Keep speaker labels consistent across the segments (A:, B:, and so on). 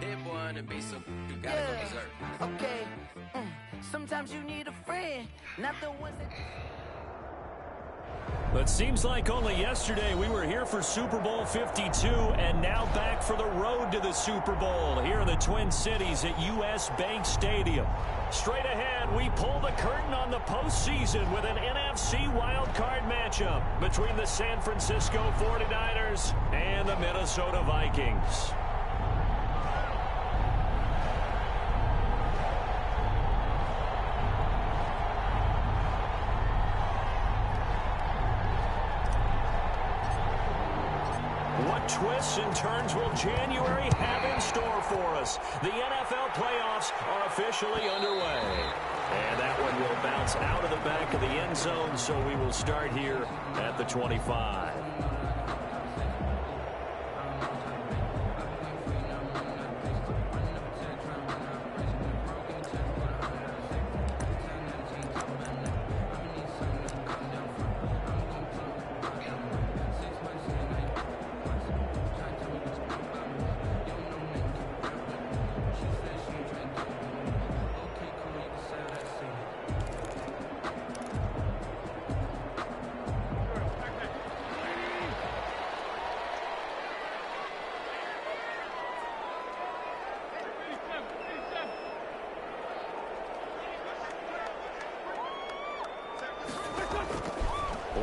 A: Hit one and be so you gotta go berserk.
B: Okay. Sometimes you need a friend, not the ones that...
C: But seems like only yesterday we were here for Super Bowl 52 and now back for the road to the Super Bowl here in the Twin Cities at US Bank Stadium. Straight ahead, we pull the curtain on the postseason with an NFC wildcard matchup between the San Francisco 49ers and the Minnesota Vikings. What twists and turns will January have in store for us? The NFL playoffs are officially underway. And that one will bounce out of the back of the end zone, so we will start here at the 25.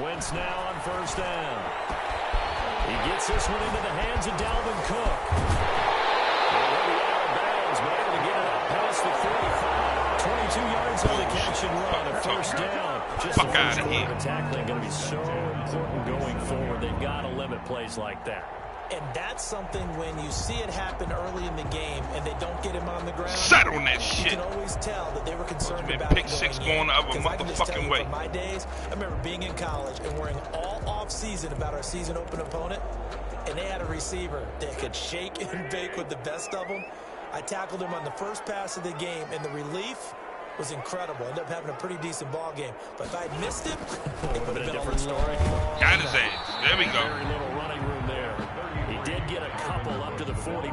C: Wentz now on first down. He gets this one into the hands of Dalvin Cook. And he'll be out of bounds, but able to get it up past the 45. 22 yards on the catch and run, a first down. Just the first quarter of tackling going to be so important going forward. They've got to limit plays like that.
D: And that's something when you see it happen early in the game and they don't get him on the ground.
E: Set on that shit.
D: You can always tell that they were concerned about
E: pick six going the other motherfucking way.
D: From my days, I remember being in college and worrying all off season about our season open opponent, and they had a receiver that could shake and bake with the best of them. I tackled him on the first pass of the game, and the relief was incredible. Ended up having a pretty decent ball game. But if I had missed him, it would have been a different story.
E: Got his ass. There we go.
C: Very little running room there. He did get a couple up to the 49.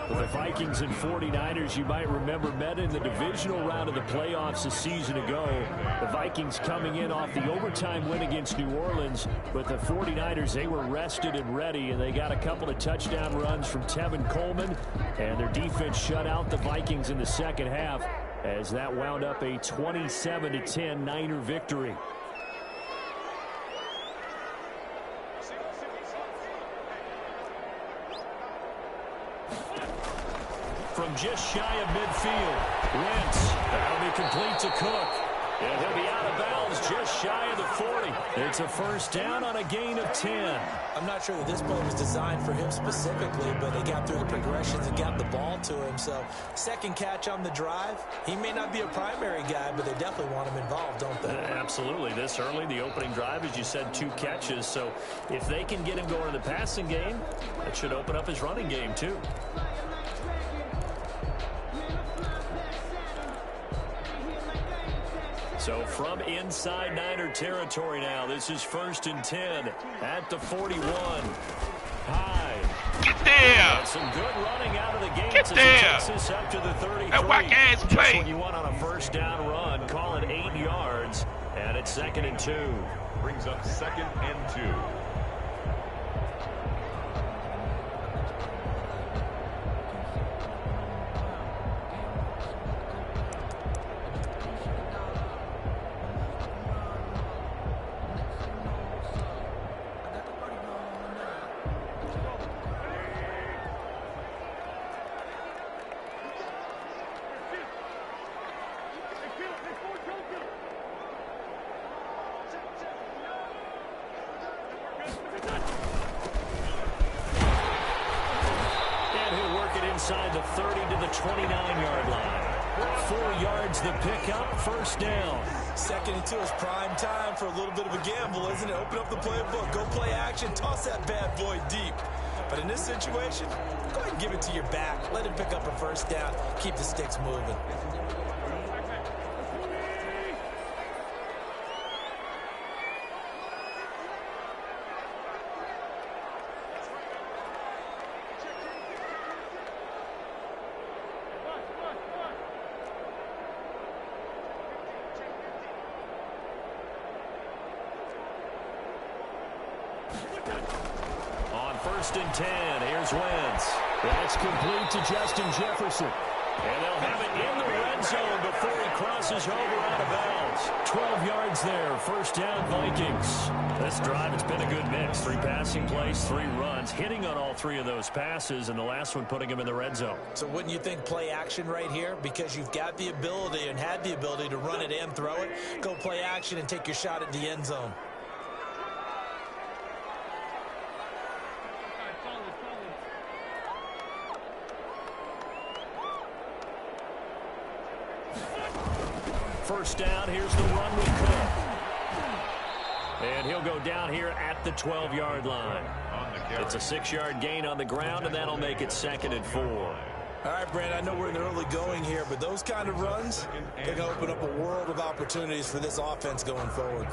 C: With the Vikings and 49ers, you might remember, met in the divisional round of the playoffs a season ago. The Vikings coming in off the overtime win against New Orleans, but the 49ers, they were rested and ready, and they got a couple of touchdown runs from Tevin Coleman, and their defense shut out the Vikings in the second half as that wound up a 27-10 Niner victory. From just shy of midfield, Wentz, that'll be complete to Cook. And he'll be out of bounds just shy of the 40. It's a first down on a gain of 10.
D: I'm not sure that this play was designed for him specifically, but they got through the progressions and got the ball to him. So, second catch on the drive. He may not be a primary guy, but they definitely want him involved, don't they?
C: Absolutely. This early, the opening drive, as you said, 2 catches. So, if they can get him going in the passing game, it should open up his running game, too. So from inside Niner territory now, this is 1st and 10 at the 41. High.
E: Get there.
C: And some good running out of the gates.
E: Get there.
C: Takes this up to the 33.
E: That whack-ass play.
C: Just what you want on a first down run. Call it 8 yards. And it's 2nd and 2.
F: Brings up 2nd and 2.
C: Inside the 30 to the 29-yard line. 4 yards the pickup, first down.
D: 2nd and 2 is prime time for a little bit of a gamble, isn't it? Open up the playbook, go play action, toss that bad boy deep. But in this situation, go ahead and give it to your back. Let him pick up a first down, keep the sticks moving.
C: first and 10. Here's Wentz. That's complete to Justin Jefferson. And they'll have it in the red zone before he crosses over out of bounds. 12 yards there, first down Vikings. This drive, it's been a good mix. 3 passing plays, 3 runs, hitting on all 3 of those passes, and the last one putting him in the red zone.
D: So wouldn't you think play action right here? Because you've got the ability and had the ability to run it and throw it. Go play action and take your shot at the end zone.
C: First down, here's the run with Cook. And he'll go down here at the 12-yard line. It's a 6-yard gain on the ground, and that'll make it 2nd and 4.
D: All right, Brand, I know we're in the early going here, but those kind of runs, they're going to open up a world of opportunities for this offense going forward.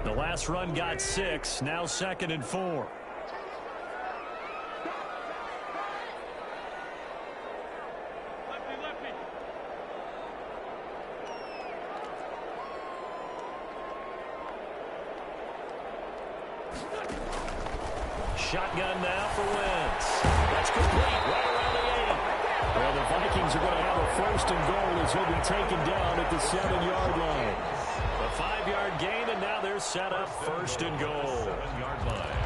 C: The last run got 6, now 2nd and 4. Shotgun now for Wentz. That's complete right around the 8. Well, the Vikings are going to have a first and goal as he'll be taken down at the 7-yard line. A 5-yard gain, and now they're set up first and goal.
F: 7-yard line.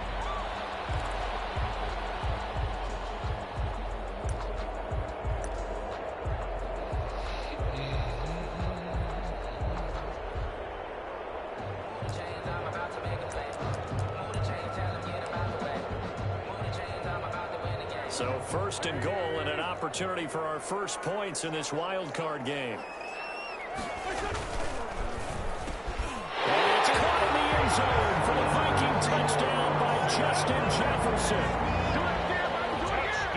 C: So first and goal and an opportunity for our first points in this wild card game. And it's caught in the end zone for the Viking touchdown by Justin Jefferson.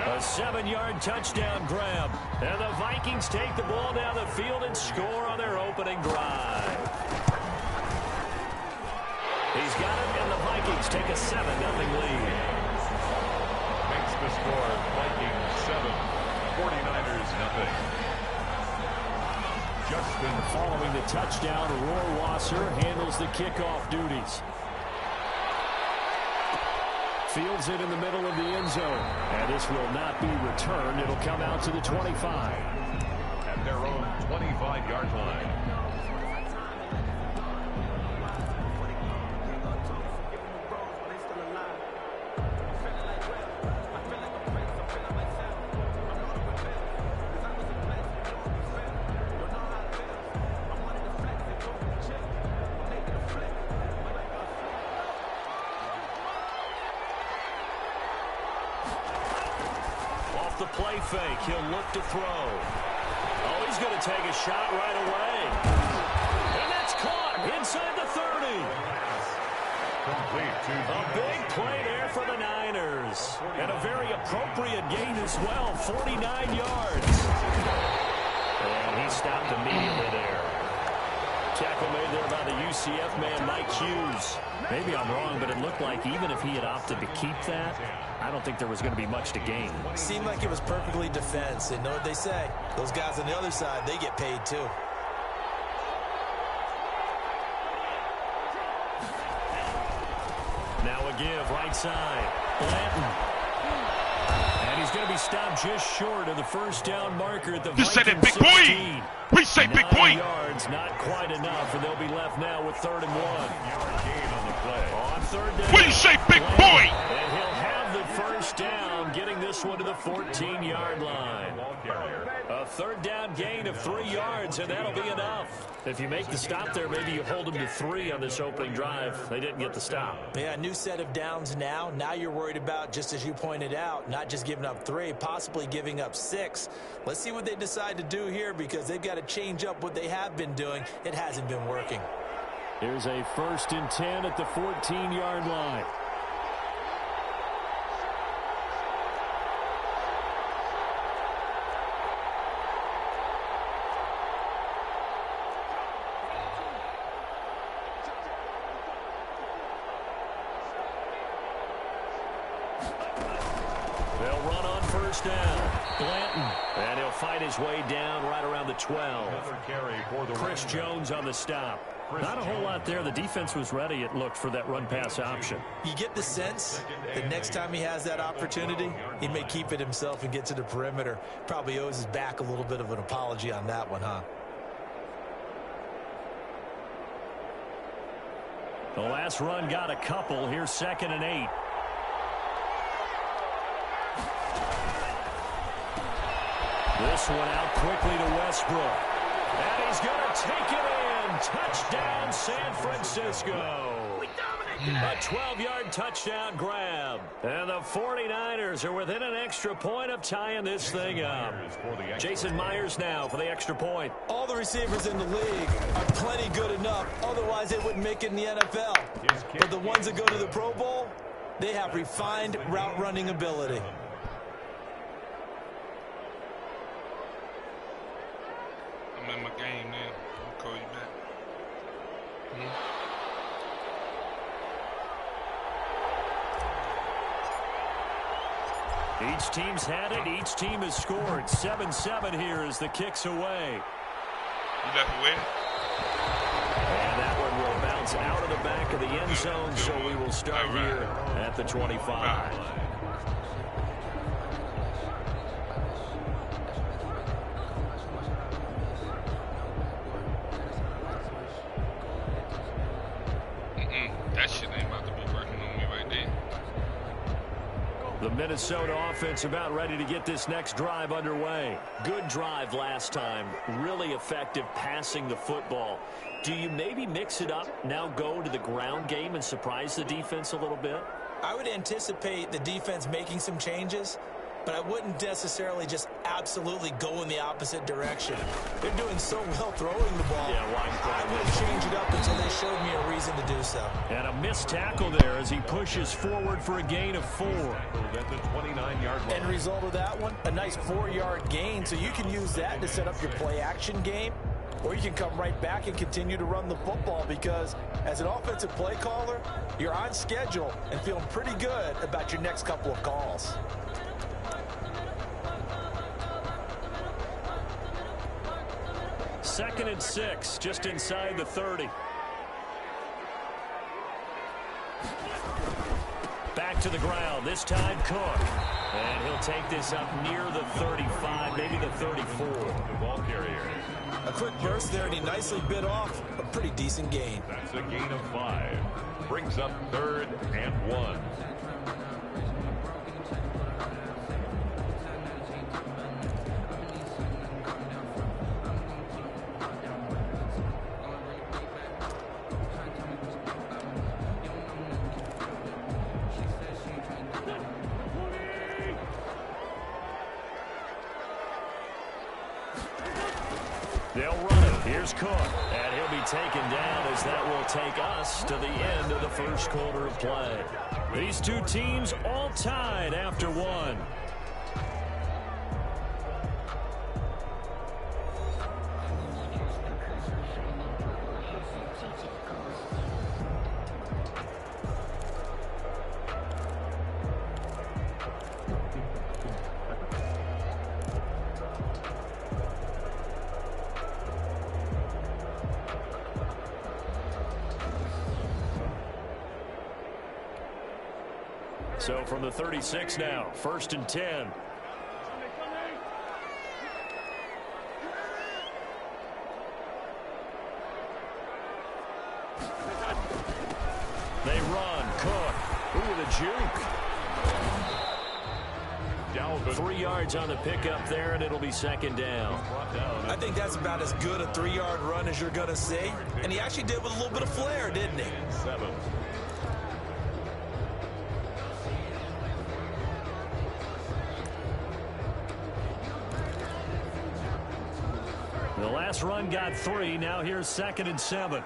C: A 7-yard touchdown grab. And the Vikings take the ball down the field and score on their opening drive. He's got it, and the Vikings take a 7-0 lead.
F: Makes the score Vikings 7, 49ers nothing.
C: Justin following the touchdown. Rohrwasser handles the kickoff duties. Fields it in the middle of the end zone. And this will not be returned. It'll come out to the 25.
F: At their own 25-yard line.
C: The play fake. He'll look to throw. Oh, he's going to take a shot right away. And that's caught inside the 30.
F: Complete to
C: A big play there for the Niners. And a very appropriate gain as well. 49 yards. And he stopped immediately there. Tackle made there by the UCF man, Mike Hughes. Maybe I'm wrong, but it looked like even if he had opted to keep that, I don't think there was going to be much to gain.
D: Seemed like it was perfectly defense. And know what they say? Those guys on the other side, they get paid too.
C: Now a give, right side. Blanton. And he's going to be stopped just short of the first down marker at the
E: You said it,
C: Vikings
E: big boy.
C: 16.
E: We say big
C: 9
E: boy.
C: yards, not quite enough, and they'll be left now with 3rd and 1.
F: gain on the play.
C: On 3rd down.
E: We say big boy.
C: And he'll have the first down, getting this one to the 14-yard line. A 3rd down gain of 3 yards, and that'll be enough. If you make the stop there, maybe you hold them to 3 on this opening drive. They didn't get the stop.
D: Yeah, new set of downs now. Now you're worried about, just as you pointed out, not just giving up 3, possibly giving up 6. Let's see what they decide to do here, because they've got to change up what they have been doing. It hasn't been working.
C: Here's a 1st and 10 at the 14-yard line. They'll run on first down. Blanton. And he'll fight his way down right around the 12. Chris Jones on the stop. Not a whole lot there. The defense was ready, it looked, for that run-pass option.
D: You get the sense that next time he has that opportunity, he may keep it himself and get to the perimeter. Probably owes his back a little bit of an apology on that one, huh?
C: The last run got a couple. Here's 2nd and 8. This one out quickly to Westbrook. And he's going to take it in. Touchdown, San Francisco. A 12-yard touchdown grab. And the 49ers are within an extra point of tying this thing up. Jason Myers now for the extra point.
D: All the receivers in the league are plenty good enough. Otherwise, they wouldn't make it in the NFL. But the ones that go to the Pro Bowl, they have refined route running ability.
E: I'm in my game now. I'll call you back.
C: Each team's had it. Each team has scored. 7-7 here as the kick's away.
E: You left away?
C: And that one will bounce out of the back of the end zone, so we will start here at the 25.
E: That shit ain't about to be working on me right there.
C: The Minnesota offense about ready to get this next drive underway. Good drive last time. Really effective passing the football. Do you maybe mix it up, now go to the ground game and surprise the defense a little bit?
D: I would anticipate the defense making some changes, but I wouldn't necessarily just absolutely go in the opposite direction. They're doing so well throwing the ball.
C: Yeah,
D: I wouldn't change it up until they showed me a reason to do so.
C: And a missed tackle there as he pushes forward for a gain of 4.
F: At the 29-yard line.
D: End result of that one, a nice 4-yard gain, so you can use that to set up your play-action game, or you can come right back and continue to run the football because as an offensive play caller, you're on schedule and feeling pretty good about your next couple of calls.
C: Second and 6, just inside the 30. Back to the ground, this time Cook. And he'll take this up near the 35, maybe the 34.
F: The ball carrier.
D: A quick burst there, and he nicely bit off a pretty decent gain.
F: That's a gain of 5. Brings up 3rd and 1.
C: They'll run it. Here's Cook. And he'll be taken down as that will take us to the end of the first quarter of play. These two teams all tied after one. So from the 36 now, 1st and 10. They run. Cook. Ooh, the juke. 3 yards on the pickup there, and it'll be 2nd down.
D: I think that's about as good a 3-yard run as you're going to see. And he actually did with a little bit of flair, didn't he?
F: 7.
C: The last run got 3. Now here's 2nd and 7.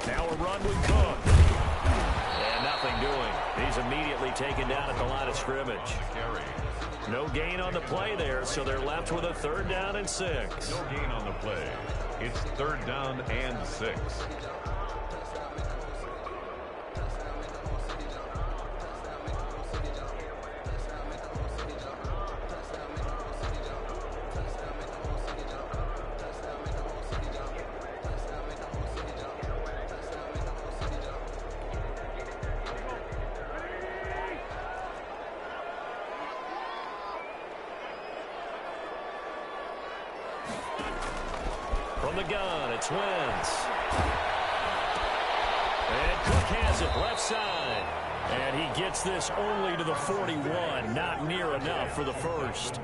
C: Now a run with Cook. And nothing doing. He's immediately taken down at the line of scrimmage. No gain on the play there, so they're left with a 3rd down and 6.
F: No gain on the play. It's 3rd down and 6.
C: From the gun, it's Wentz. And Cook has it left side. And he gets this only to the 41. Not near enough for the first.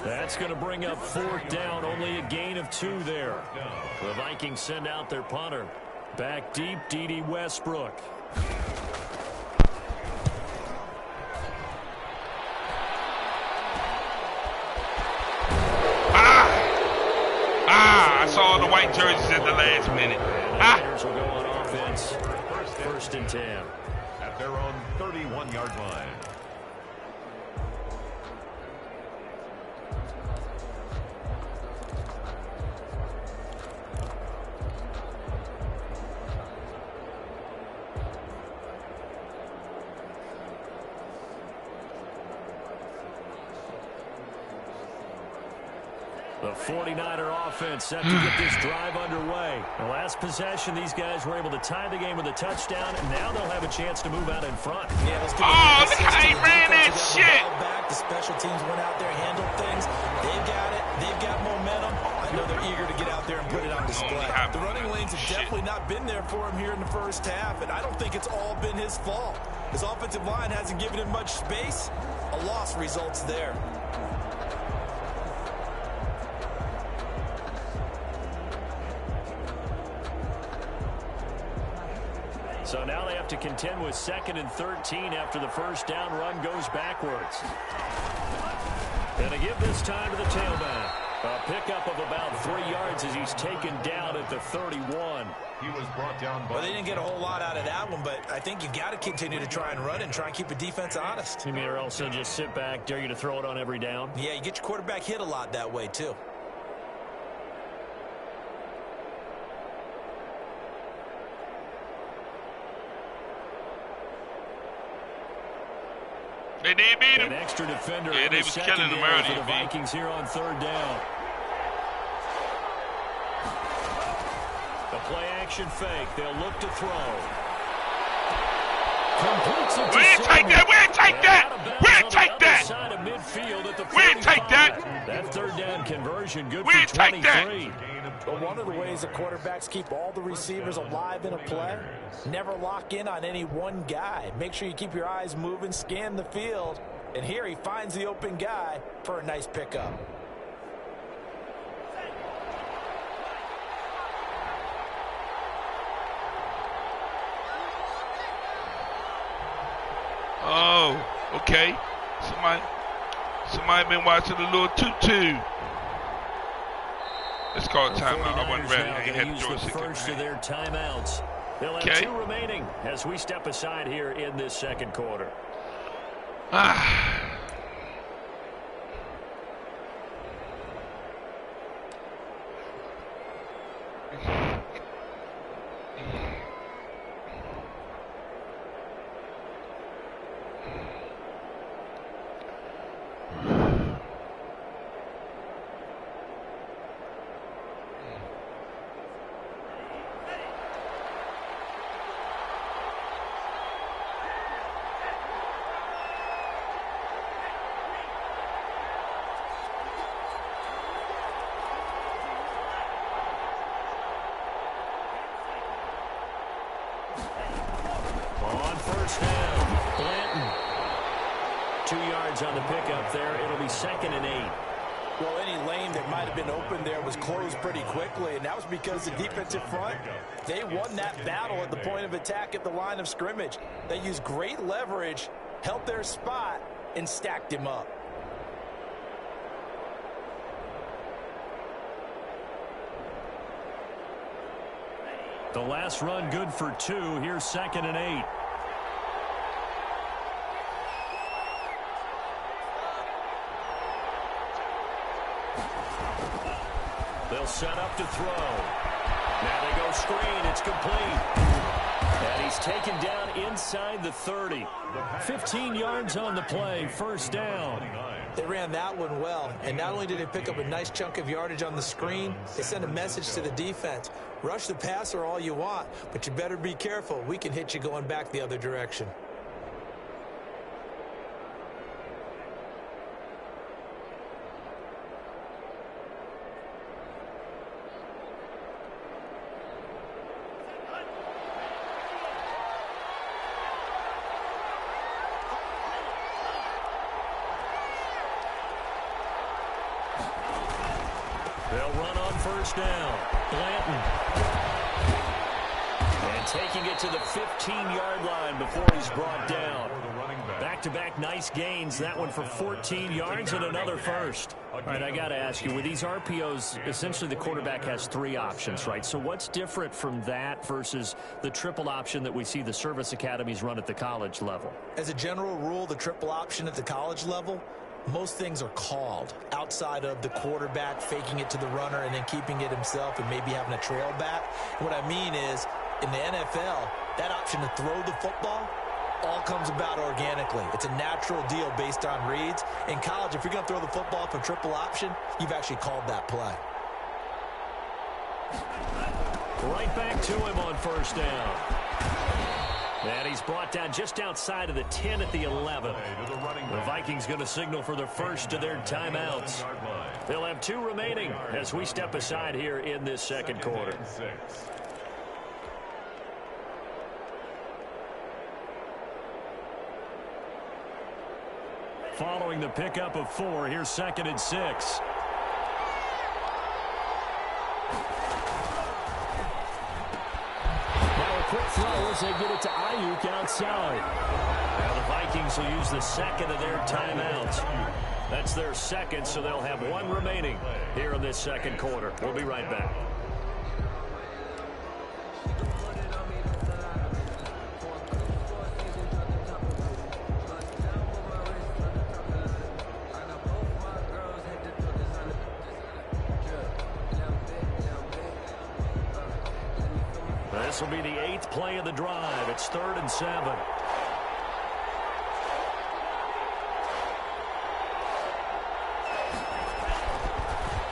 C: That's going to bring up 4th down. Only a gain of 2 there. The Vikings send out their punter. Back deep, D.D. Westbrook.
E: I saw the white jerseys at the last minute.
C: Raiders will go on offense. 1st and 10.
F: At their own 31-yard line.
C: The 49er offense set to get this drive underway. The last possession, these guys were able to tie the game with a touchdown, and now they'll have a chance to move out in front.
D: Yeah, let's
E: Oh, look how he ran that shit.
D: The special teams went out there, handled things. They've got it. They've got momentum. I know they're eager to get out there and put it on display. The running lanes have definitely not been there for him here in the first half, and I don't think it's all been his fault. His offensive line hasn't given him much space. A loss results there.
C: So now they have to contend with 2nd and 13 after the first down run goes backwards. And to give this time to the tailback. A pickup of about 3 yards as he's taken down at the 31.
F: He was brought down by...
D: Well, they didn't get a whole lot out of that one, but I think you got to continue to try and run and try and keep the defense honest.
C: You mean or also just sit back, dare you to throw it on every down?
D: Yeah, you get your quarterback hit a lot that way, too.
E: They did beat him.
C: An extra defender
E: Yeah,
C: in
E: they
C: the
E: was killing him
C: secondary
E: early,
C: for the Vikings here on 3rd down. The play action fake. They'll look to throw. Completes it to
E: We ain't take that. We ain't take that. We ain't take that.
C: Side of midfield at the
E: We ain't take that.
C: That 3rd down conversion good
E: We
C: for
E: ain't take that.
C: 23.
D: But one of the ways that quarterbacks keep all the receivers alive in a play, never lock in on any one guy. Make sure you keep your eyes moving, scan the field, and here he finds the open guy for a nice pickup.
E: Oh, okay. Somebody been watching the little tutu. Let's call it timeout. I wasn't ready. I ain't had the joystick in my
C: First of
E: hand.
C: their timeouts. They'll have 2 remaining as we step aside here in this 2nd quarter. On 1st down, Blanton. 2 yards on the pickup there. It'll be 2nd and 8.
D: Well, any lane that might have been open there was closed pretty quickly, and that was because the defensive front, they won that battle at the point of attack at the line of scrimmage. They used great leverage, held their spot, and stacked him up.
C: The last run good for 2. Here's 2nd and 8. They'll set up to throw. Now they go screen. It's complete. And he's taken down inside the 30. 15 yards on the play. First down.
D: They ran that one well, and not only did they pick up a nice chunk of yardage on the screen, they sent a message to the defense. Rush the passer all you want, but you better be careful. We can hit you going back the other direction.
C: They'll run on first down. Blanton. And taking it to the 15-yard line before he's brought down. Back-to-back nice gains. That one for 14 yards and another first. All right, I got to ask you, with these RPOs, essentially the quarterback has three options, right? So what's different from that versus the triple option that we see the service academies run at the college level?
D: As a general rule, the triple option at the college level, most things are called outside of the quarterback faking it to the runner and then keeping it himself and maybe having a trail back. What I mean is, in the NFL, that option to throw the football all comes about organically. It's a natural deal based on reads. In college, if you're going to throw the football for triple option, you've actually called that play.
C: Right back to him on first down. And he's brought down just outside of the 10 at the 11. The Vikings going to signal for the first of their timeouts. They'll have two remaining as we step aside here in this second quarter. Following the pickup of 4, here's 2nd and 6. Quick throw as they get it to Ayuk outside. Now the Vikings will use the second of their timeouts. That's their second, so they'll have one remaining here in this second quarter. We'll be right back. This will be the 8th play of the drive. It's 3rd and 7.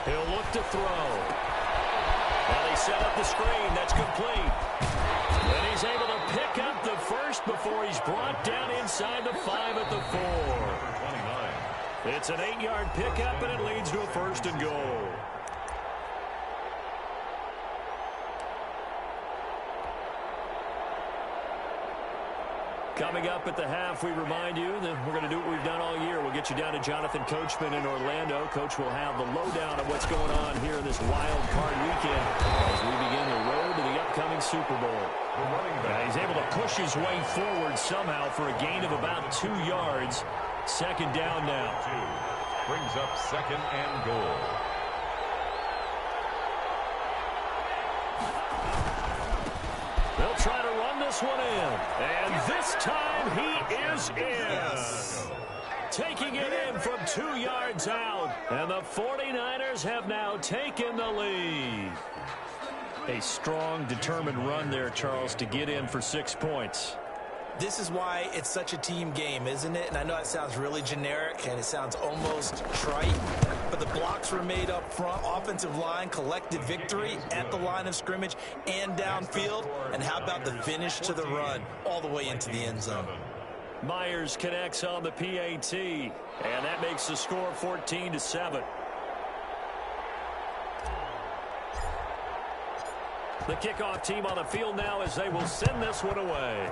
C: He'll look to throw. Well, they set up the screen. That's complete. And he's able to pick up the first before he's brought down inside the 5 at the 4. It's an 8-yard pickup, and it leads to a 1st and goal. Coming up at the half, we remind you that we're going to do what we've done all year. We'll get you down to Jonathan Coachman in Orlando. Coach will have the lowdown of what's going on here in this wild card weekend as we begin the road to the upcoming Super Bowl. He's able to push his way forward somehow for a gain of about 2 yards. 2nd down now.
F: Brings up 2nd and goal.
C: They'll try to run this one in. And this time he is in. Taking it in from 2 yards out. And the 49ers have now taken the lead. A strong, determined run there, Charles, to get in for 6 points.
D: This is why it's such a team game, isn't it? And I know it sounds really generic and it sounds almost trite, but the blocks were made up front, offensive line, collective victory at the line of scrimmage and downfield. And how about the finish to the run all the way into the end zone?
C: Myers connects on the PAT, and that makes the score 14-7. The kickoff team on the field now as they will send this one away.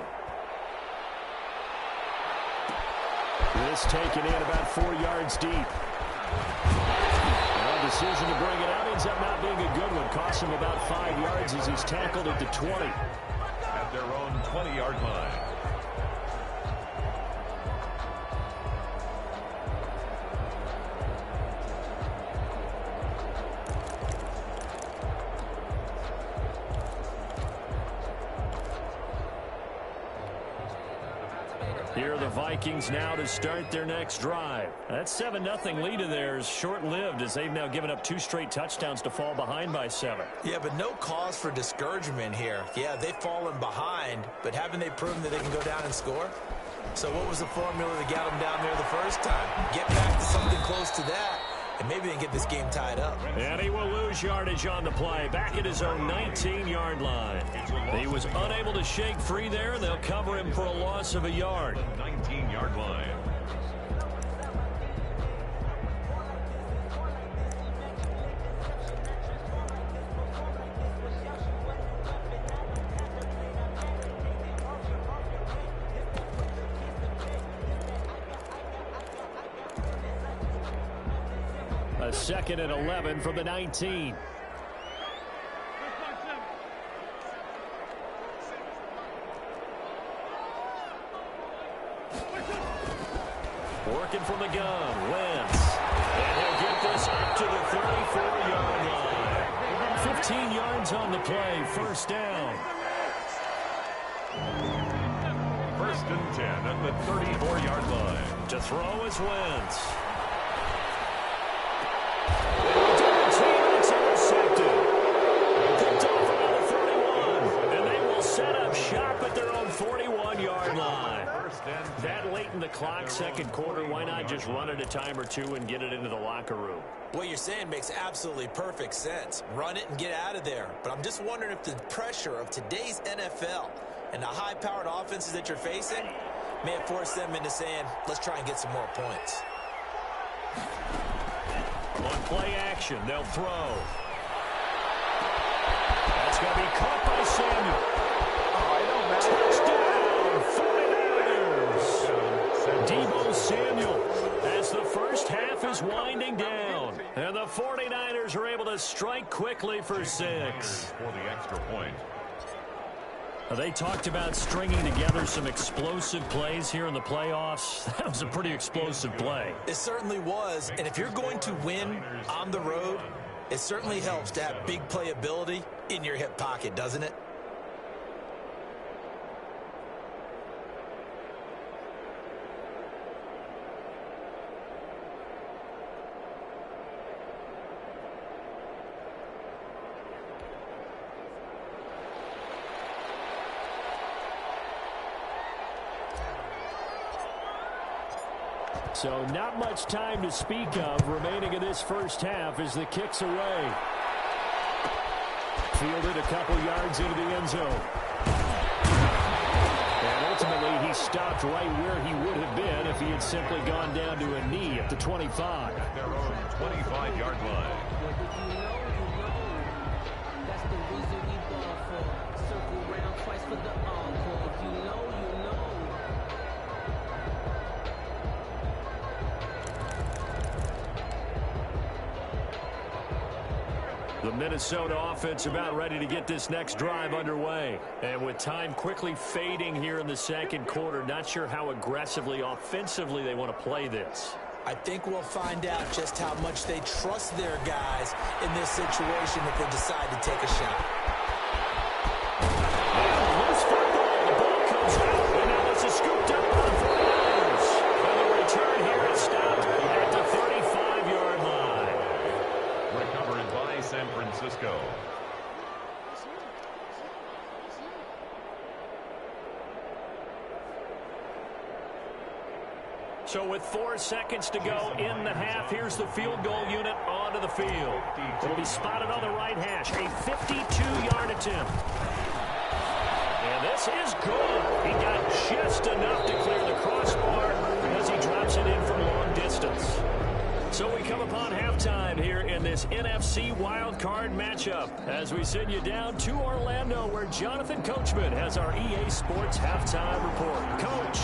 C: This taken in about 4 yards deep. A decision to bring it out ends up not being a good one. Costs him about 5 yards as he's tackled at the 20.
F: At their own 20-yard line.
C: Here are the Vikings now to start their next drive. That 7-0 lead of theirs short-lived as they've now given up 2 straight touchdowns to fall behind by 7.
D: Yeah, but no cause for discouragement here. Yeah, they've fallen behind, but haven't they proven that they can go down and score? So what was the formula that got them down there the first time? Get back to something close to that, and maybe they can get this game tied up.
C: And he will lose yardage on the play, back at his own 19-yard line. He was unable to shake free there, and they'll cover him for a loss of a yard.
F: 19-yard line.
C: A 2nd and 11 from the 19. Working from the gun, Wentz. And he'll get this up to the 34-yard line. 15 yards on the play, first down.
F: 1st and 10 at the 34-yard line.
C: To throw is Wentz. Shop at their own 41-yard line. That late in the clock, 2nd quarter, why not just run it a time or two and get it into the locker room?
D: What you're saying makes absolutely perfect sense. Run it and get out of there. But I'm just wondering if the pressure of today's NFL and the high-powered offenses that you're facing may have forced them into saying, let's try and get some more points.
C: On play action, they'll throw. That's going to be caught by Samuel. Touchdown, 49ers. Deebo Samuel as the first half is winding down. And the 49ers are able to strike quickly for 6.
F: For the extra point.
C: They talked about stringing together some explosive plays here in the playoffs. That was a pretty explosive play.
D: It certainly was. And if you're going to win on the road, it certainly helps to have big playability in your hip pocket, doesn't it?
C: So not much time to speak of remaining in this first half as the kick's away. Fielded a couple yards into the end zone. And ultimately he stopped right where he would have been if he had simply gone down to a knee at the 25.
F: Their own 25-yard line.
B: That's the reason we ball for. Circle round twice for the encore. If you know, you know.
C: The Minnesota offense about ready to get this next drive underway. And with time quickly fading here in the 2nd quarter, not sure how aggressively, offensively they want to play this.
D: I think we'll find out just how much they trust their guys in this situation if they decide to take a shot.
C: Loose football. The ball comes out, and now it's a scooped up by the 49ers. And the return here is stopped at the 35-yard line.
F: Recovered by San Francisco.
C: So with 4 seconds to go in the half, here's the field goal unit onto the field. It'll be spotted on the right hash. A 52-yard attempt. And this is good. He got just enough to clear the crossbar as he drops it in from long distance. So we come upon halftime here in this NFC wildcard matchup as we send you down to Orlando where Jonathan Coachman has our EA Sports halftime report. Coach,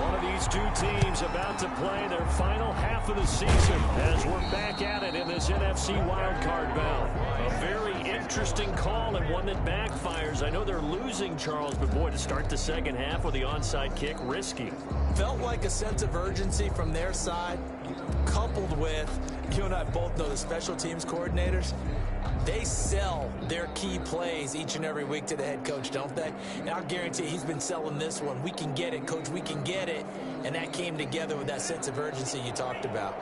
C: one of these two teams about to play their final half of the season as we're back at it in this NFC wildcard bout. A very interesting call and one that backfires. I know they're losing, Charles, but boy, to start the second half with the onside kick, risky.
D: Felt like a sense of urgency from their side, coupled with You and I both know the special teams coordinators, they sell their key plays each and every week to the head coach, don't they? And I'll guarantee he's been selling this one. We can get it, coach, we can get it. And that came together with that sense of urgency you talked about.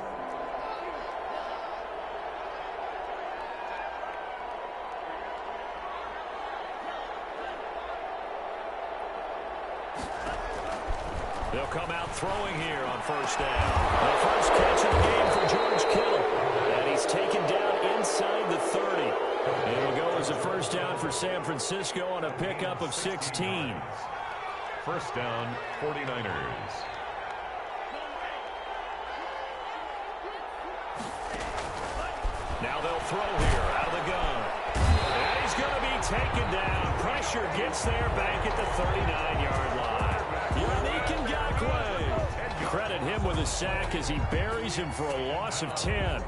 C: They'll come out throwing here on first down. The first catch of the game for George Kittle. And he's taken down inside the 30. It'll go as a first down for San Francisco on a pickup of 16.
F: First down, 49ers.
C: Now they'll throw here out of the gun. And he's going to be taken down. Pressure gets there back at the 39-yard line. Yannick Ngakoue. Credit him with a sack as he buries him for a loss of 10.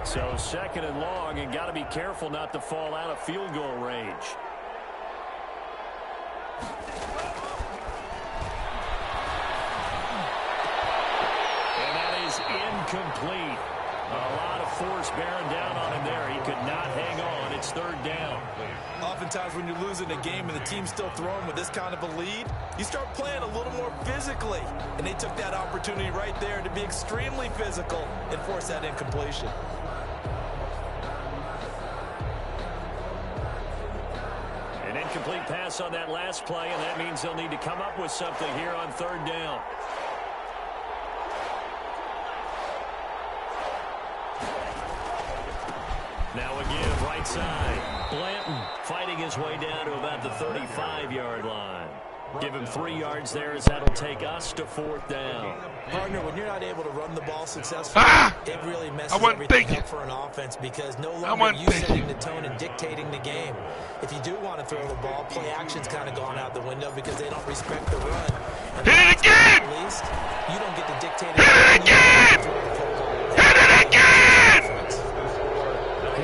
C: So second and long, and got to be careful not to fall out of field goal range. And that is incomplete. A lot of force bearing down on him there. He could not hang on. It's third down.
D: Oftentimes when you're losing a game and the team's still throwing with this kind of a lead, you start playing a little more physically. And they took that opportunity right there to be extremely physical and force that incompletion.
C: An incomplete pass on that last play, and that means they'll need to come up with something here on third down. Now again, right side. Blanton fighting his way down to about the 35-yard line. Give him 3 yards there as that'll take us to fourth down.
D: Partner, when you're not able to run the ball successfully, it really messes everything up for an offense because no longer you setting the tone and dictating the game. If you do want to throw the ball, play action's kind of gone out the window because they don't respect the run. And
E: hit it again!
D: At least, you don't get to dictate it.
E: Hit it again! Hit it again!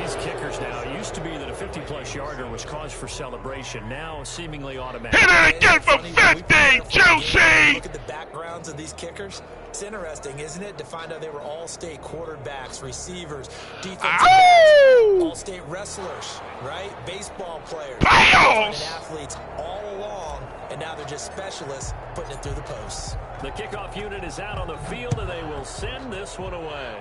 C: These kickers now, it used to be that a 50-plus yarder was cause for celebration. Now, seemingly automatic.
E: Hit it again for 50, Chelsea!
D: Look at the backgrounds of these kickers. It's interesting, isn't it, to find out they were all-state quarterbacks, receivers, defensive backs, all-state wrestlers, right? Baseball players, and athletes all along, and now they're just specialists putting it through the posts.
C: The kickoff unit is out on the field, and they will send this one away.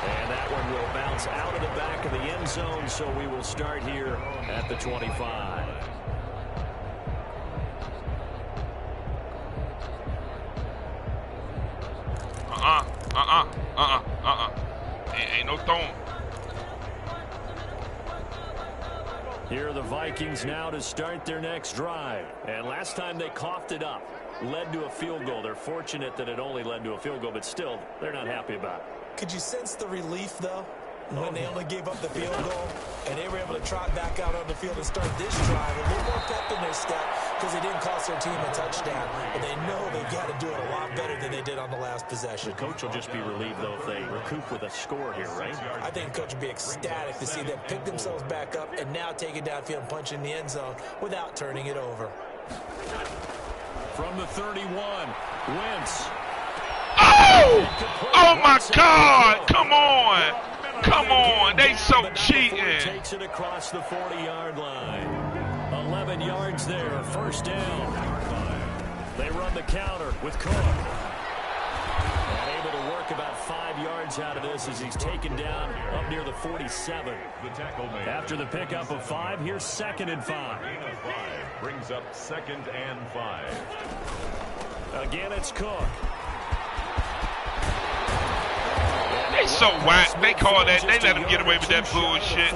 C: And that one will bounce out of the back of the end zone, so we will start here at the 25.
E: Ain't no throwing.
C: Here are the Vikings now to start their next drive. And last time they coughed it up, led to a field goal. They're fortunate that it only led to a field goal, but still, they're not happy about it.
D: Could you sense the relief, though, when they only gave up the field goal and they were able to trot back out on the field and start this drive? A little more pep in their step because they didn't cost their team a touchdown. But they know they've got to do it a lot better than they did on the last possession.
C: The coach will just be relieved, though, if they recoup with a score here, right?
D: I think the coach would be ecstatic to see them pick themselves back up and now take it downfield and punch in the end zone without turning it over.
C: From the 31, Wentz.
E: Oh my God! Come on! Come on! They so cheating.
C: Takes it across the 40-yard line. 11 yards there, first down. They run the counter with Cook. And able to work about 5 yards out of this as he's taken down up near the 47. After the pickup of 5, here's 2nd and 5.
F: Brings up 2nd and 5.
C: Again, it's Cook.
E: They so whack. They call that. They let him get away with that bullshit.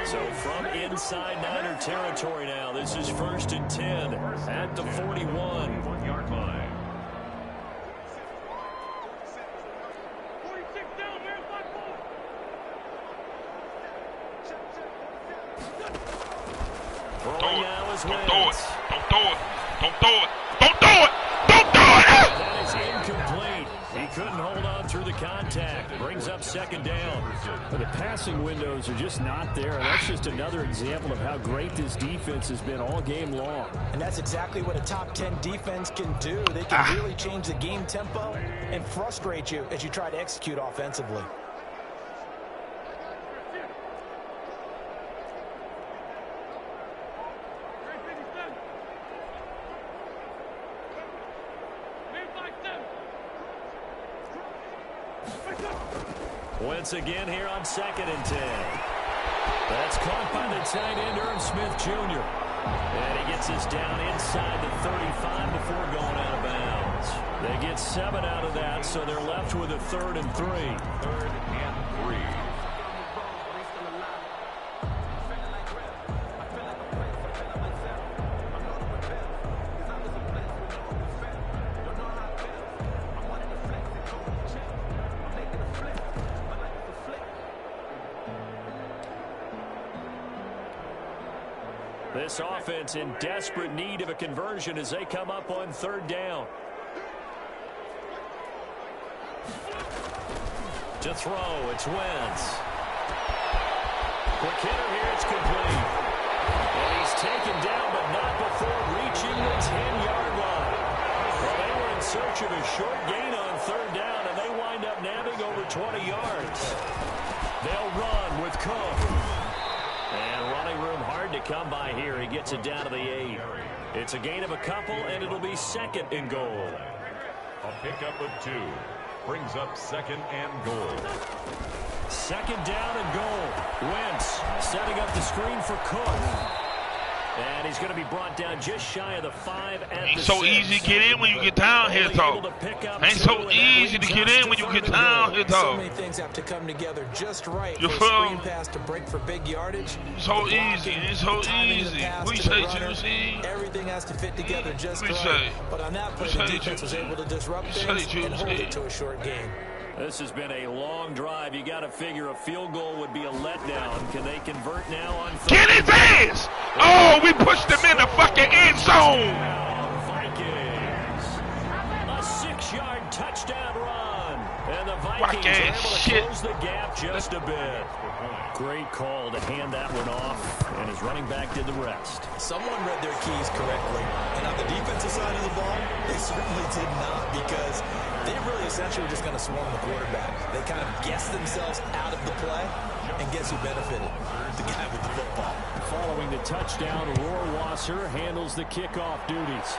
C: So from inside Niner territory now, this is 1st and 10 at the 41.
F: 1-yard line.
E: Don't throw it. Don't throw it. Don't throw it. Don't throw it. Don't throw it. Don't throw it.
C: That is incomplete. He couldn't hold on through the contact. Brings up second down.
F: But
C: the passing windows are just not there. That's just another example of how great this defense has been all game long.
D: And that's exactly what a top 10 defense can do. They can really change the game tempo and frustrate you as you try to execute offensively.
C: Once again here on 2nd and 10. That's caught by the tight end, Irv Smith Jr. And he gets us down inside the 35 before going out of bounds. They get 7 out of that, so they're left with a 3rd and 3.
F: 3rd and 3.
C: This offense in desperate need of a conversion as they come up on 3rd down. To throw, it's Wentz. Quick hitter here, it's complete. And he's taken down, but not before reaching the 10-yard line. Well, they were in search of a short gain on 3rd down, and they wind up nabbing over 20 yards. They'll run with Cook. And running room hard to come by here. He gets it down to the 8. It's a gain of a couple, and it'll be 2nd and goal.
F: A pickup of 2. Brings up 2nd and goal.
C: 2nd down and goal. Wentz setting up the screen for Cook. And he's going to be brought down just shy of the 5 at
E: Ain't
C: the
E: so
C: 6.
E: easy to get in when you get down here, though. Ain't so easy to get in when you get down here,
D: So
E: though.
D: many things have to come together just right
E: You
D: for a
E: feel?
D: screen pass to break for big yardage.
E: So
D: The blocking,
E: easy. It's so
D: the timing of the
E: easy.
D: pass
E: We
D: to the
E: say,
D: runner,
E: Juicy.
D: everything has to fit together just
E: We
D: right.
E: say.
D: But on that play,
E: We
D: the
E: say,
D: defense was
E: Juicy.
D: able to disrupt
E: We say,
D: things and hold
E: Juicy.
D: it to a short game.
C: This has been a long drive. You got to figure a field goal would be a letdown. Can they convert now on 3rd?
E: Get his ass! Oh, we pushed him in the fucking end zone.
C: Vikings. A 6-yard touchdown run. And the Vikings are able to
E: shit.
C: close the gap just a bit. Great call to hand that one off. And his running back did the rest.
D: Someone read their keys correctly. And on the defensive side of the ball, they certainly did not, because they really essentially were just going to swarm the quarterback. They kind of guessed themselves out of the play, and guess who benefited? The guy with the football.
C: Following the touchdown, Rohrwasser handles the kickoff duties.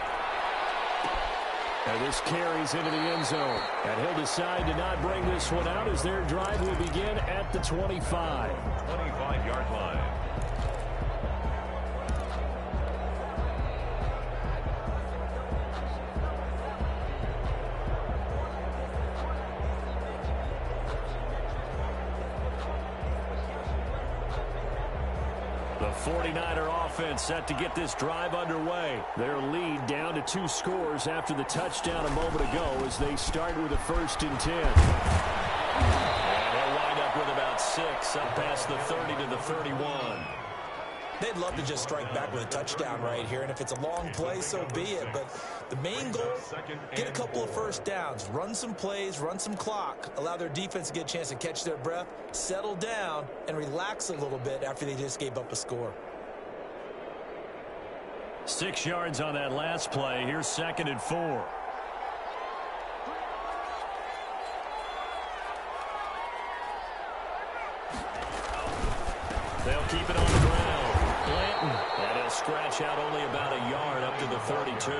C: And this carries into the end zone. And he'll decide to not bring this one out as their drive will begin at the 25.
F: 25-yard line.
C: The 49er offense set to get this drive underway. Their lead down to 2 scores after the touchdown a moment ago as they start with a 1st and 10. And they'll wind up with about 6 up past the 30 to the 31.
D: They'd love to just strike back with a touchdown right here, and if it's a long play, so be it. But the main goal, get a couple of first downs, run some plays, run some clock, allow their defense to get a chance to catch their breath, settle down, and relax a little bit after they just gave up a score.
C: 6 yards on that last play. Here's 2nd and 4. They'll keep it on the ground. And he'll scratch out only about a yard up to the 32.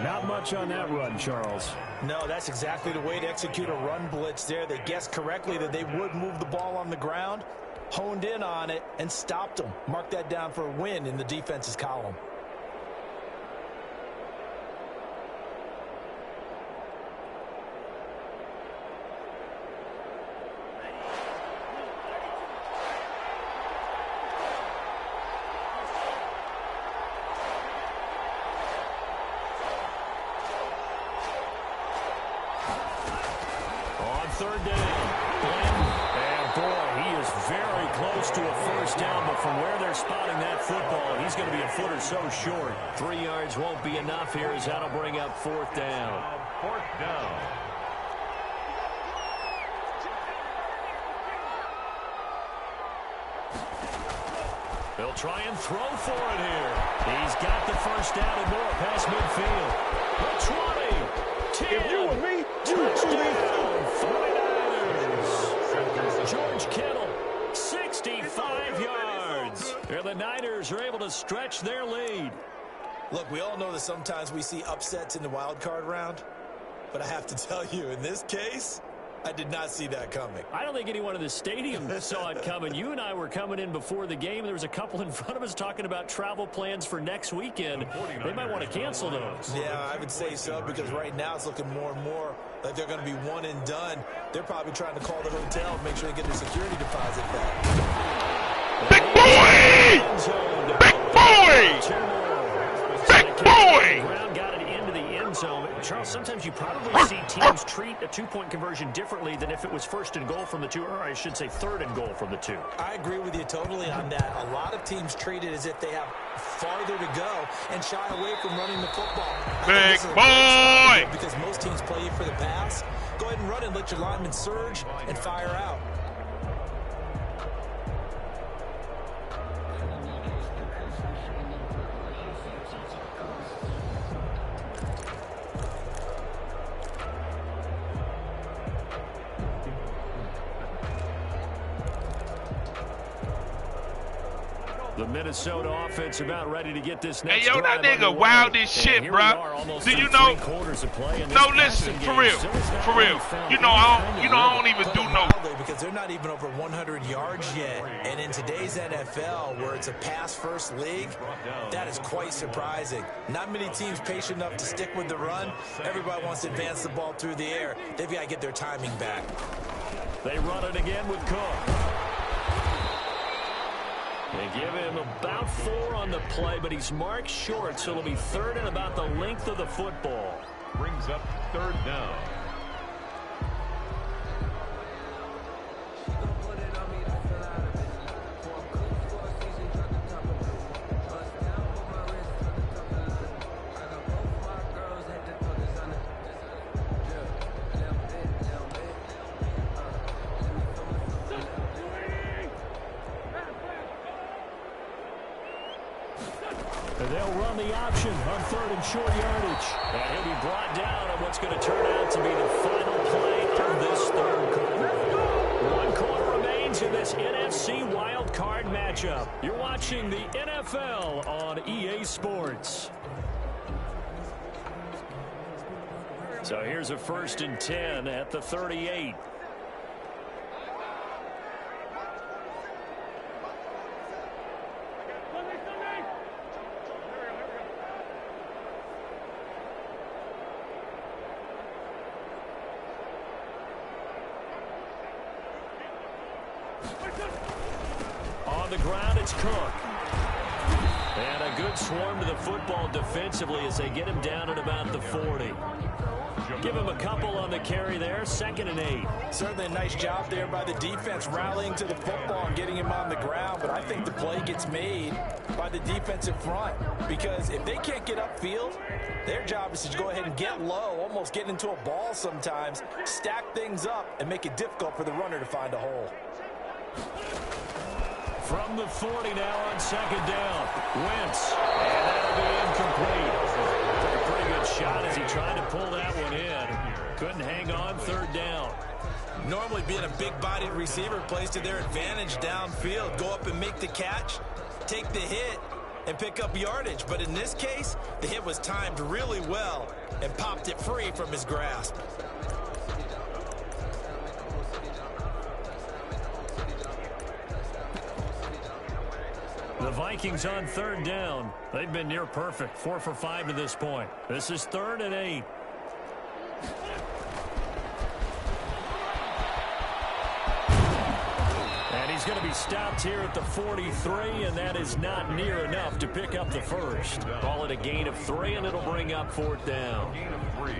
C: Not much on that run, Charles.
D: No, that's exactly the way to execute a run blitz there. They guessed correctly that they would move the ball on the ground, honed in on it, and stopped them. Mark that down for a win in the defense's column.
C: Third down. And boy, he is very close to a first down, but from where they're spotting that football, he's going to be a foot or so short. 3 yards won't be enough here as that'll bring up 4th down.
F: 4th down.
C: try and throw for it here. He's got the first down and more past midfield. The 20, 10,
F: If you and me,
C: touchdown, 49ers. George Kittle, 65 yards. And the Niners are able to stretch their lead.
D: Look, we all know that sometimes we see upsets in the wild card round, but I have to tell you, in this case, I did not see that coming.
C: I don't think anyone in the stadium saw it coming. You and I were coming in before the game. There was a couple in front of us talking about travel plans for next weekend. They might want to cancel those.
D: Yeah, I would say so, because right now it's looking more and more like they're going to be one and done. They're probably trying to call the hotel and make sure they get their security deposit back.
E: Big boy! Big boy! Big boy!
C: Got it into the end zone. Charles, sometimes you probably see teams treat a two-point conversion differently than if it was first and goal from the two, or I should say third and goal from the two.
D: I agree with you totally on that. A lot of teams treat it as if they have farther to go and shy away from running the football.
E: Big boy!
D: Because most teams play you for the pass. Go ahead and run and let your linemen surge and fire out.
C: The Minnesota offense about ready to get this next
E: Hey, yo, that
C: drive
E: nigga
C: underway.
E: wild as shit,
C: And
E: bro. Do you know? No, listen, for real, for real. You know, I don't even do no.
D: Because they're not even over 100 yards yet, and in today's NFL, where it's a pass-first league, that is quite surprising. Not many teams patient enough to stick with the run. Everybody wants to advance the ball through the air. They've got to get their timing back.
C: They run it again with Cook. They give him about 4 on the play, but he's marked short, so it'll be third and about the length of the football.
F: Brings up third down.
C: And they'll run the option on third and short yardage. And he'll be brought down on what's going to turn out to be the final play of this third quarter. 1 quarter remains in this NFC wild card matchup. You're watching the NFL on EA Sports. So here's a 1st and 10 at the 38. On the ground, it's Cook. And a good swarm to the football defensively as they get him down at about the 40. Give him a couple on the carry there, 2nd and 8.
D: Certainly a nice job there by the defense rallying to the football and getting him on the ground, but I think the play gets made by the defensive front, because if they can't get upfield, their job is to go ahead and get low, almost get into a ball sometimes, stack things up, and make it difficult for the runner to find a hole.
C: From the 40 now on 2nd down. Wentz. And that'll be incomplete. Took a pretty good shot as he tried to pull that one in. Couldn't hang on 3rd down.
D: Normally being a big-bodied receiver plays to their advantage downfield. Go up and make the catch, take the hit, and pick up yardage. But in this case, the hit was timed really well and popped it free from his grasp.
C: The Vikings on 3rd down. They've been near perfect, 4 for 5 to this point. This is 3rd and 8. And he's going to be stopped here at the 43, and that is not near enough to pick up the first. Call it a gain of 3, and it'll bring up 4th down.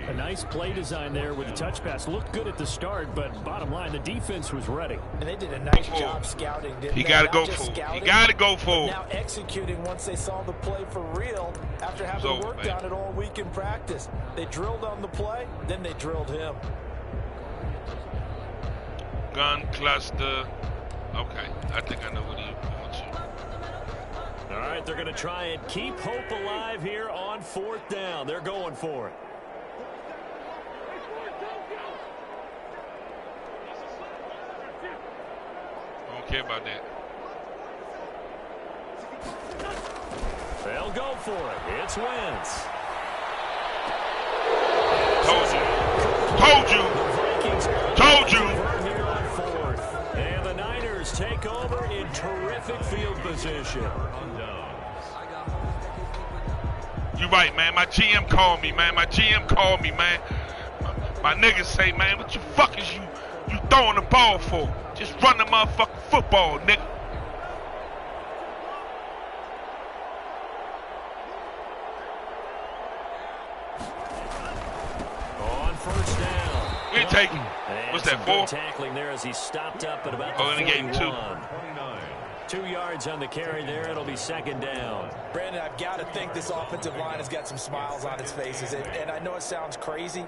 C: A nice play design there with the touch pass. Looked good at the start, but bottom line, the defense was ready.
D: And they did a nice job scouting, didn't they?
E: He got to go for it. He got to go for it.
D: Now executing once they saw the play for real after having worked on it all week in practice. They drilled on the play, then they drilled him.
E: Gun cluster. Okay, I think I know what he wants to.
C: All right, they're going to try and keep hope alive here on 4th down. They're going for it.
E: I don't care about that.
C: They'll go for it. It's Wentz.
E: Told you. Told you. Told you.
C: Here on 4th. And the Niners take over in terrific field position.
E: You right, man. My GM called me, man. My GM called me, man. My niggas say, man, what you fuck is you throwing the ball for? Just run the motherfucking football, nigga.
C: On 1st down.
E: We taking. What's that, 4?
C: Tackling there as he stopped up at about
E: the
C: the
E: 41.
C: 2 yards on the carry there. It'll be 2nd down.
D: Brandon, I've got to think this offensive line has got some smiles on its faces. And I know it sounds crazy,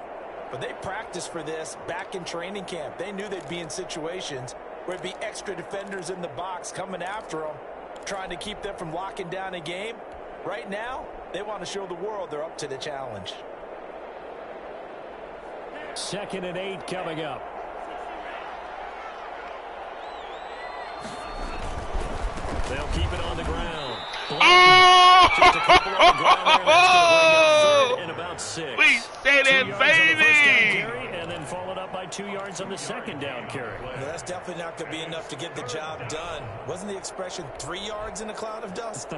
D: but they practiced for this back in training camp. They knew they'd be in situations where it'd be extra defenders in the box coming after them, trying to keep them from locking down a game. Right now, they want to show the world they're up to the challenge.
C: 2nd and 8 coming up. They'll keep it on the ground.
E: Oh!
C: Just a couple on the ground there. That's going to bring up 3rd and about 6.
E: We said it, baby!
C: And then followed up by 2 yards on the 2nd down carry.
D: Well, that's definitely not going to be enough to get the job done. Wasn't the expression 3 yards in a cloud of dust?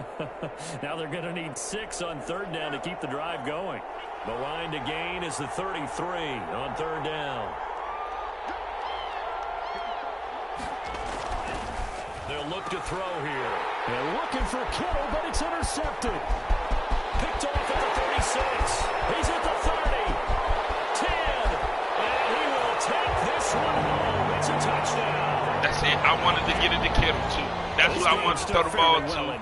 C: Now they're going to need 6 on 3rd down to keep the drive going. The line to gain is the 33 on 3rd down. They'll look to throw here. They're looking for Kittle, but it's intercepted. Picked off at the 36. He's at the 30. 10. And he will take this one home. It's a touchdown.
E: That's it. I wanted to get it to Kittle, too. That's what I wanted to throw the ball to.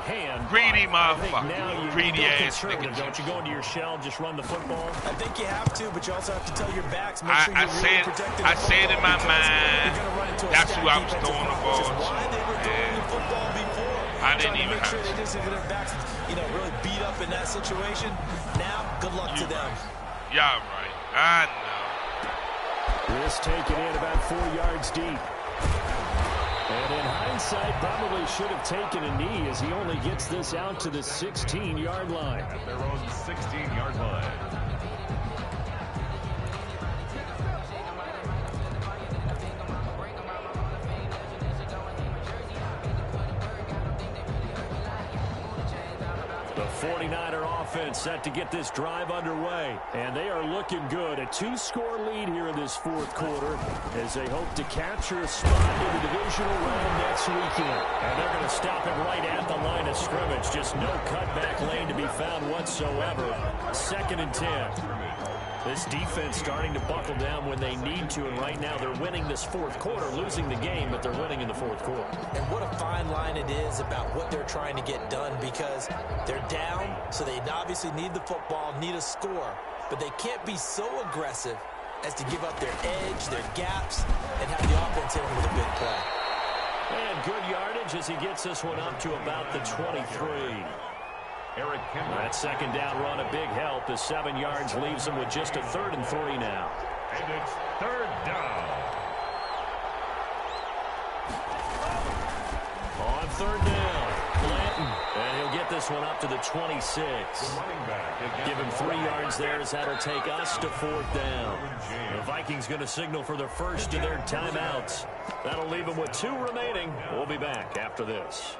E: Greedy motherfucker. Greedy ass nigga.
C: Don't you go into your shell, just run the football?
D: I think you have to, but you also have to tell your backs, make sure
E: I
D: you're really protecting the
E: I said in my mind, that's who I was
D: defensive
E: throwing the
D: front,
E: ball
D: which is
E: to.
D: why they were throwing the football before.
E: I didn't even
D: make sure
E: have
D: they just get their backs, really beat up in that situation. Now, good luck to them.
E: Y'all right. I know.
C: This taken in about 4 yards deep. And in hindsight, probably should have taken a knee as he only gets this out to the 16-yard line.
F: At their own 16-yard line.
C: The 49er offense set to get this drive underway. And they are looking good. A 2-score lead here in this 4th quarter as they hope to capture a spot in the divisional round next weekend. And they're going to stop it right at the line of scrimmage. Just no cutback lane to be found whatsoever. 2nd and 10. This defense starting to buckle down when they need to, and right now they're winning this 4th quarter, losing the game, but they're winning in the 4th quarter.
D: And what a fine line it is about what they're trying to get done, because they're down, so they obviously need the football, need a score, but they can't be so aggressive as to give up their edge, their gaps, and have the offense hit them with a big play.
C: And good yardage as he gets this one up to about the 23. That 2nd down run, a big help as 7 yards leaves them with just a 3rd and 3 now.
F: And it's 3rd down.
C: On 3rd down, Clinton. And he'll get this one up to the 26. Give him 3 yards there as that'll take us to 4th down. The Vikings going to signal for the first of their timeouts. That'll leave them with 2 remaining. We'll be back after this.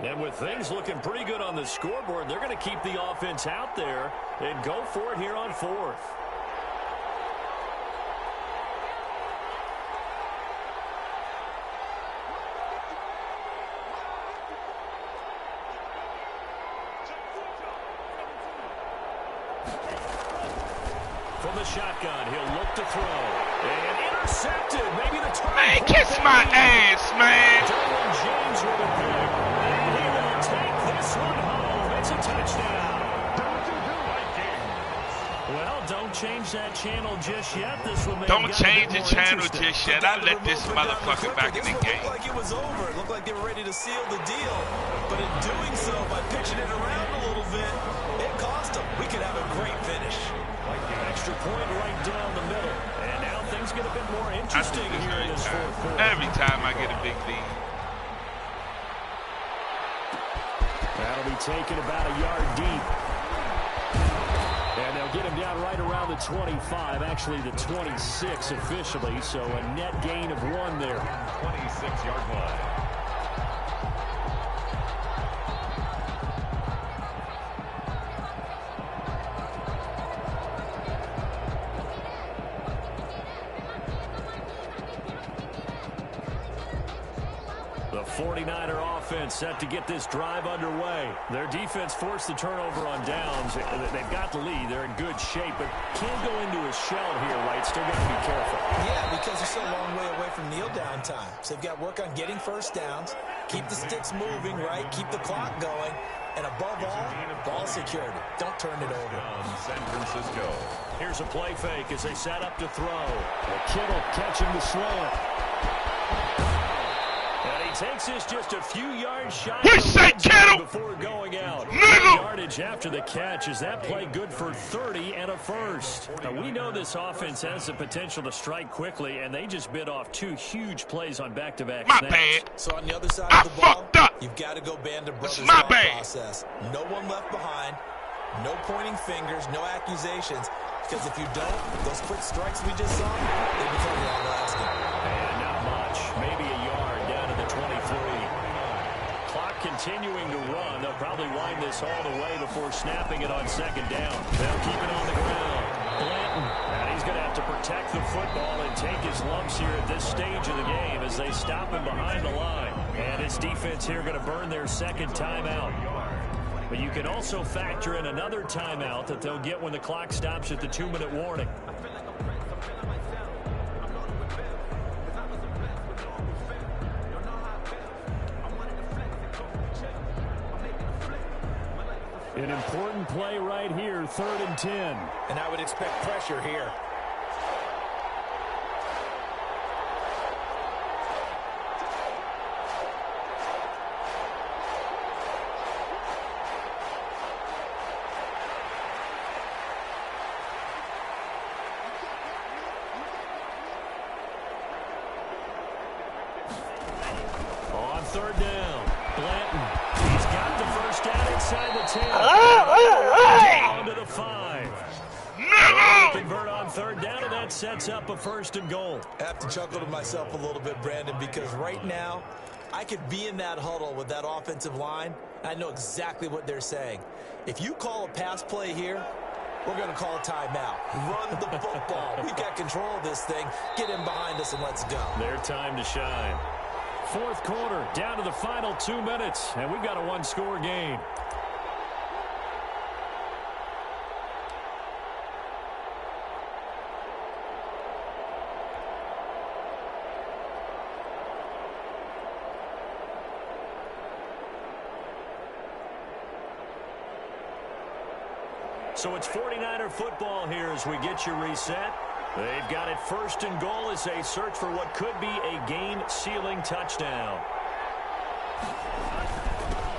C: And with things looking pretty good on the scoreboard, they're going to keep the offense out there and go for it here on 4th. shotgun. He'll look to throw. And intercepted. Maybe the turn.
E: Man, kiss my ass, man.
C: Derwin James with a pick. And he will take this one home. It's a touchdown. Well, don't change that channel just yet. This one
E: don't change the channel just yet. I let this motherfucker back in the game.
D: It looked like it was over. It looked like they were ready to seal the deal. But in doing so, by pitching it around a little bit, it cost them. We could have a great finish.
C: Extra point right down the middle. And now things get a bit more interesting here in this fourth quarter.
E: Every time I get a big lead.
C: That'll be taken about a yard deep. And they'll get him down right around the 25, actually the 26 officially, so a net gain of 1 there.
F: 26-yard line.
C: The 49er offense set to get this drive underway. Their defense forced the turnover on downs. They've got the lead. They're in good shape, but can't go into a shell here, right? Still got to be careful.
D: Yeah, because they're so a long way away from kneel down time. So they've got to work on getting first downs, keep the sticks moving, right? Keep the clock going. And above all, ball security. Don't turn it over.
F: San Francisco.
C: Here's a play fake as they set up to throw. Kittle catching the slant. And he takes this just a few yards shy before going out. Yardage after the catch. Is that play good for 30 and a first? Now, we know this offense has the potential to strike quickly, and they just bit off 2 huge plays on back-to-back snaps.
E: My bad.
D: So on the other side of the ball, you've got to go band of brothers
E: my
D: thought
E: bad.
D: process. No one left behind. No pointing fingers. No accusations. Because if you don't, those quick strikes we just saw, they become long-lasting.
C: And not much. Maybe a yard down to the 23. Clock continuing to run. They'll probably wind this all the way before snapping it on second down. They'll keep it on the ground. Blanton. And he's going to have to protect the football and take his lumps here at this stage of the game as they stop him behind the line. And his defense here going to burn their second timeout. But you can also factor in another timeout that they'll get when the clock stops at the 2-minute warning. An important play right here, 3rd and 10.
D: And I would expect pressure here.
C: On 3rd down, Blanton. He's got the first down inside the 10. Down to the 5.
E: No!
C: Convert on 3rd down, and that sets up a 1st and goal.
D: I have to chuckle to myself a little bit, Brandon, because right now I could be in that huddle with that offensive line. I know exactly what they're saying. If you call a pass play here, we're going to call a timeout. Run the football. We've got control of this thing. Get in behind us and let's go.
C: Their time to shine. 4th quarter, down to the final 2 minutes, and we've got a 1-score game. So it's 49er football here as we get you reset. They've got it 1st and goal as they search for what could be a game-sealing touchdown.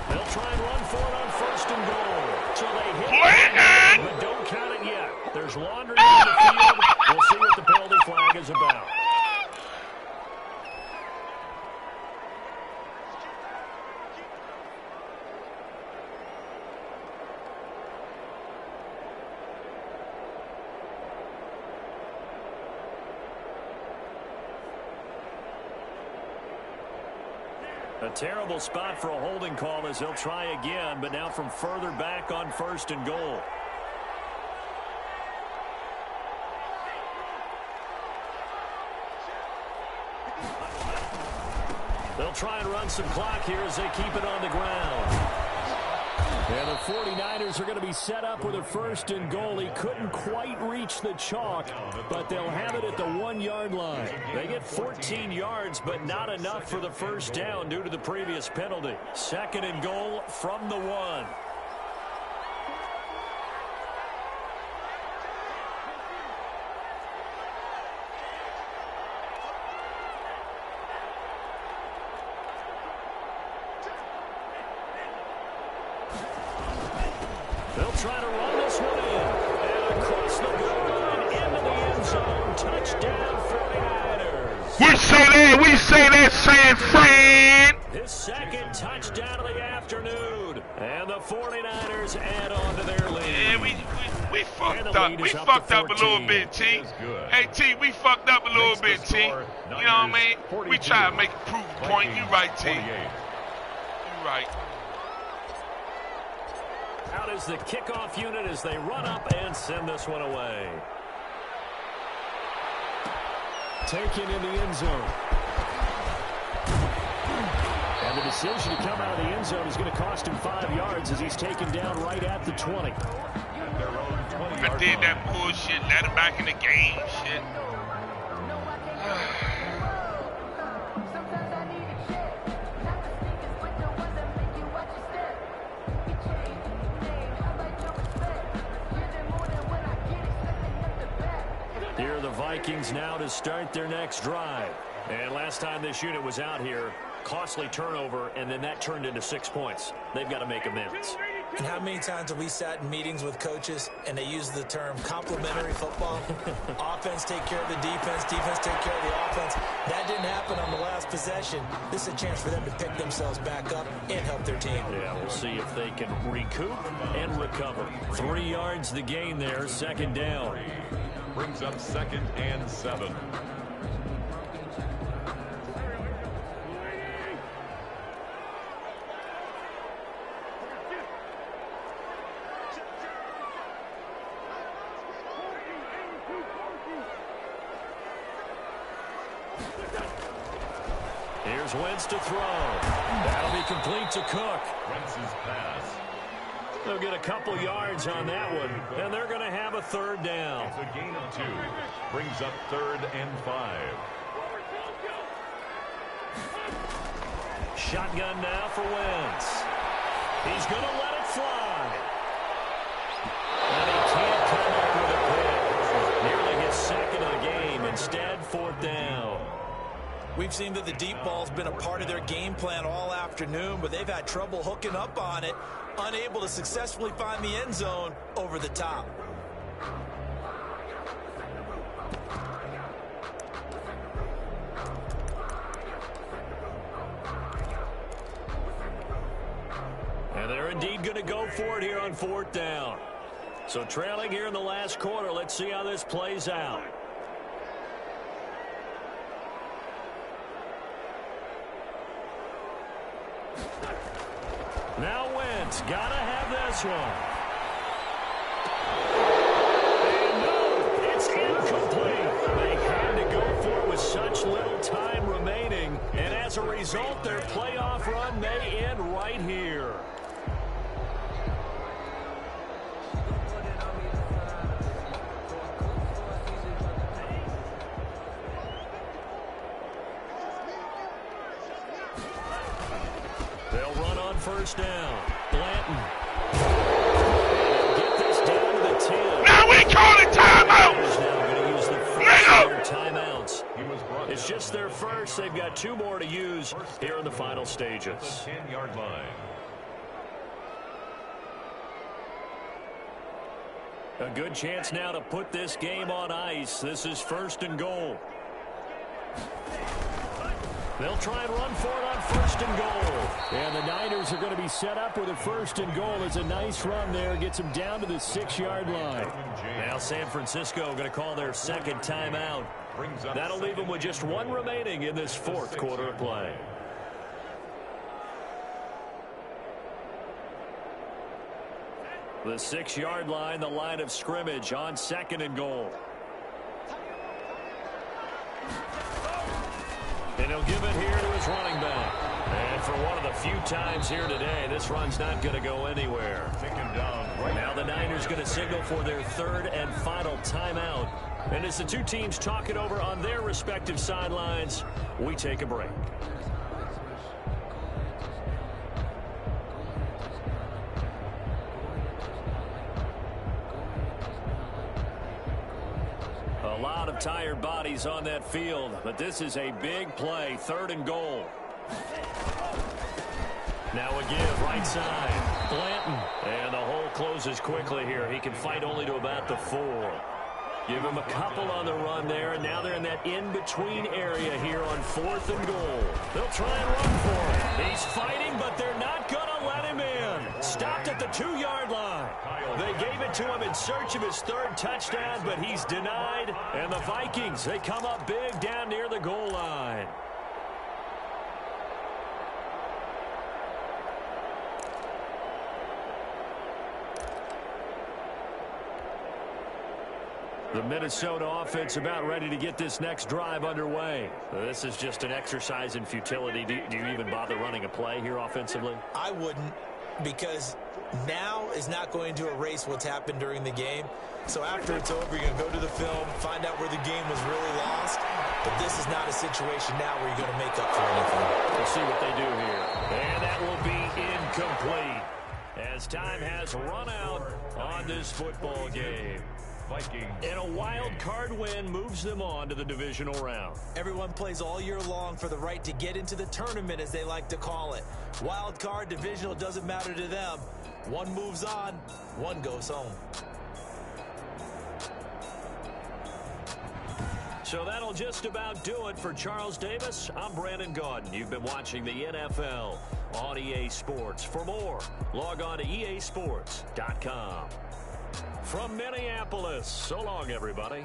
C: They'll try and run for it on 1st and goal. So they hit it, but don't count it yet. There's laundry on the field. We'll see what the penalty flag is about. A terrible spot for a holding call as they'll try again, but now from further back on 1st and goal. They'll try and run some clock here as they keep it on the ground. And the 49ers are going to be set up with a 1st and goal. He couldn't quite reach the chalk, but they'll have it at the 1-yard line. They get 14 yards, but not enough for the 1st down due to the previous penalty. 2nd and goal from the 1. They'll try to run this one in. And across the goal line into the end zone. Touchdown 49ers.
E: We say that, San Fran.
C: His 2nd touchdown of the afternoon. And the 49ers add on to their lead.
E: Yeah, we fucked up. We fucked up a little bit, T. Hey, T, we fucked up a little bit, T. You know what I mean? We try to make a proof point. You right, T. You right.
C: Out is the kickoff unit as they run up and send this one away. Taken in the end zone. And the decision to come out of the end zone is going to cost him 5 yards as he's taken down right at the 20.
E: I did that bullshit, let him back in the game, shit.
C: Here are the Vikings now to start their next drive. And last time this unit was out here, costly turnover, and then that turned into 6 points. They've got to make amends.
D: And how many times have we sat in meetings with coaches and they use the term complementary football? Offense take care of the defense, defense take care of the offense. That didn't happen on the last possession. This is a chance for them to pick themselves back up and help their team.
C: Yeah, we'll see if they can recoup and recover. 3 yards the gain there, 2nd down.
F: Brings up 2nd and 7.
C: Here's Wentz to throw. That'll be complete to Cook.
F: Wentz's pass.
C: They'll get a couple yards on that one, and they're going to have a 3rd down.
F: It's a gain of 2. Brings up 3rd and 5.
C: Shotgun now for Wentz. He's going to let it fly. And he can't come up with a pick. Nearly his 2nd of the game. Instead, 4th down.
D: We've seen that the deep ball's been a part of their game plan all afternoon, but they've had trouble hooking up on it, unable to successfully find the end zone over the top.
C: And they're indeed going to go for it here on 4th down. So trailing here in the last quarter, let's see how this plays out. Now Wentz, gotta have this one. And no, it's incomplete. They had to go for it with such little time remaining, and as a result, their playoff run may end right here. They'll run on 1st down. Blanton. Get this down to the 10.
E: Now we call it timeout.
C: Now going to use the first of their timeouts. It's just their first. They've got 2 more to use here in the final stages.
F: 10-yard line.
C: A good chance now to put this game on ice. This is 1st and goal. They'll try and run for it on 1st and goal. And the Niners are going to be set up with a 1st and goal. It's a nice run there. Gets them down to the 6-yard line. Now San Francisco going to call their 2nd timeout. That'll leave them with just 1 remaining in this 4th quarter of play. The 6-yard line, the line of scrimmage on 2nd and goal. And he'll give it here to his running back. And for one of the few times here today, this run's not going to go anywhere. Now the Niners going to signal for their third and final timeout. And as the two teams talk it over on their respective sidelines, we take a break. A lot of tired bodies on that field, but this is a big play, 3rd and goal. Now a give, right side, Blanton. And the hole closes quickly here. He can fight only to about the 4. Give him a couple on the run there, and now they're in that in-between area here on 4th and goal. They'll try and run for it. He's fighting, but they're not going to let him in. Stopped at the 2-yard line. They gave it to him in search of his 3rd touchdown, but he's denied. And the Vikings, they come up big down near the goal line. The Minnesota offense about ready to get this next drive underway. This is just an exercise in futility. Do you even bother running a play here offensively?
D: I wouldn't, because now is not going to erase what's happened during the game. So after it's over, you're going to go to the film, find out where the game was really lost. But this is not a situation now where you're going to make up for anything.
C: We'll see what they do here. And that will be incomplete as time has run out on this football game. And a wild card win moves them on to the divisional round.
D: Everyone plays all year long for the right to get into the tournament, as they like to call it. Wild card, divisional, doesn't matter to them. One moves on, one goes home.
C: So that'll just about do it for Charles Davis. I'm Brandon Gaudin. You've been watching the NFL on EA Sports. For more, log on to easports.com. From Minneapolis, so long, everybody.